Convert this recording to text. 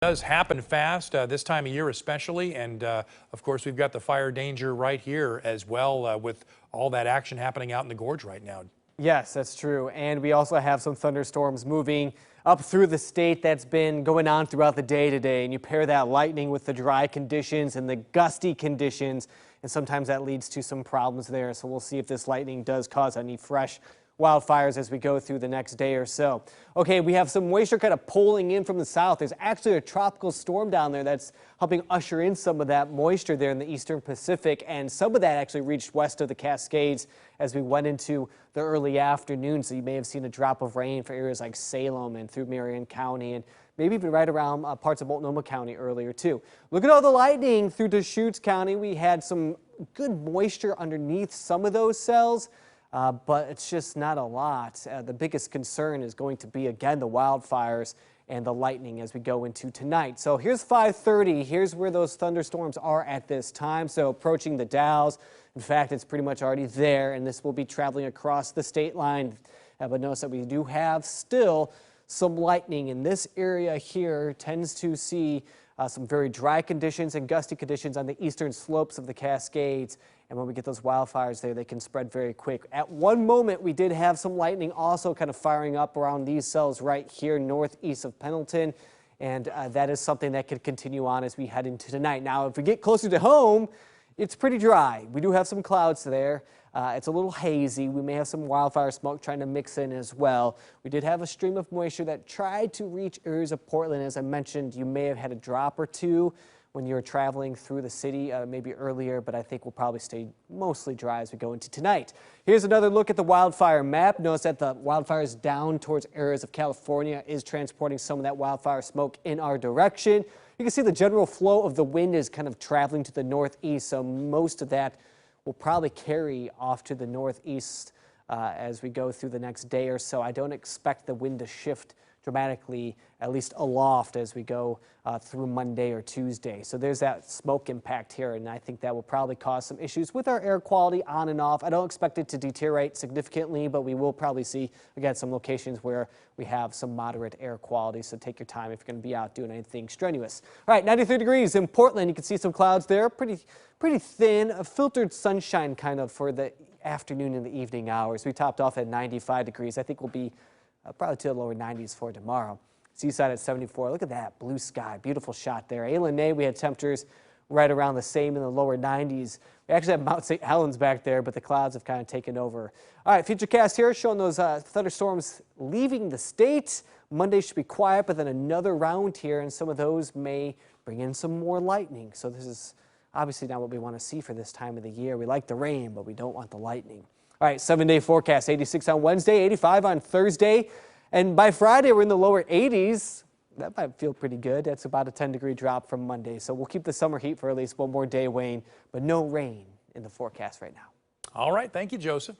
Does happen fast this time of year especially, and of course we've got the fire danger right here as well with all that action happening out in the gorge right now. Yes, that's true. And we also have some thunderstorms moving up through the state. That's been going on throughout the day today. And you pair that lightning with the dry conditions and the gusty conditions, and sometimes that leads to some problems there. So we'll see if this lightning does cause any fresh wildfires as we go through the next day or so. Okay, we have some moisture kind of pulling in from the south. There's actually a tropical storm down there that's helping usher in some of that moisture there in the eastern Pacific, and some of that actually reached west of the Cascades as we went into the early afternoon. So you may have seen a drop of rain for areas like Salem and through Marion County, and maybe even right around parts of Multnomah County earlier too. Look at all the lightning through Deschutes County. We had some good moisture underneath some of those cells. But it's just not a lot. The biggest concern is going to be, again, the wildfires and the lightning as we go into tonight. So here's 5:30. Here's where those thunderstorms are at this time. So approaching the Dalles. In fact, it's pretty much already there, and this will be traveling across the state line. But notice that we do have still some lightning in this area here. Tends to see some very dry conditions and gusty conditions on the eastern slopes of the Cascades. And when we get those wildfires there, they can spread very quick. At one moment, we did have some lightning also kind of firing up around these cells right here northeast of Pendleton. And that is something that could continue on as we head into tonight. Now, if we get closer to home, it's pretty dry. We do have some clouds there. It's a little hazy. We may have some wildfire smoke trying to mix in as well. We did have a stream of moisture that tried to reach areas of Portland. As I mentioned, you may have had a drop or two when you were traveling through the city, maybe earlier, but I think we'll probably stay mostly dry as we go into tonight. Here's another look at the wildfire map. Notice that the wildfires down towards areas of California is transporting some of that wildfire smoke in our direction. You can see the general flow of the wind is kind of traveling to the northeast, so most of that will probably carry off to the northeast as we go through the next day or so. I don't expect the wind to shift dramatically, at least aloft, as we go through Monday or Tuesday. So there's that smoke impact here, and I think that will probably cause some issues with our air quality on and off. I don't expect it to deteriorate significantly, but we will probably see, again, some locations where we have some moderate air quality. So take your time if you're going to be out doing anything strenuous. All right, 93 degrees in Portland. You can see some clouds there, pretty thin, a filtered sunshine kind of for the afternoon and the evening hours. We topped off at 95 degrees. I think we'll be probably to the lower 90s for tomorrow. Seaside at 74. Look at that blue sky. Beautiful shot there. Aylen, we had temperatures right around the same in the lower 90s. We actually have Mount St. Helens back there, but the clouds have kind of taken over. All right, FutureCast here showing those thunderstorms leaving the state. Monday should be quiet, but then another round here, and some of those may bring in some more lightning. So this is obviously not what we want to see for this time of the year. We like the rain, but we don't want the lightning. All right, 7-day forecast, 86 on Wednesday, 85 on Thursday. And by Friday, we're in the lower 80s. That might feel pretty good. That's about a 10-degree drop from Monday. So we'll keep the summer heat for at least one more day, Wayne, but no rain in the forecast right now. All right, thank you, Joseph.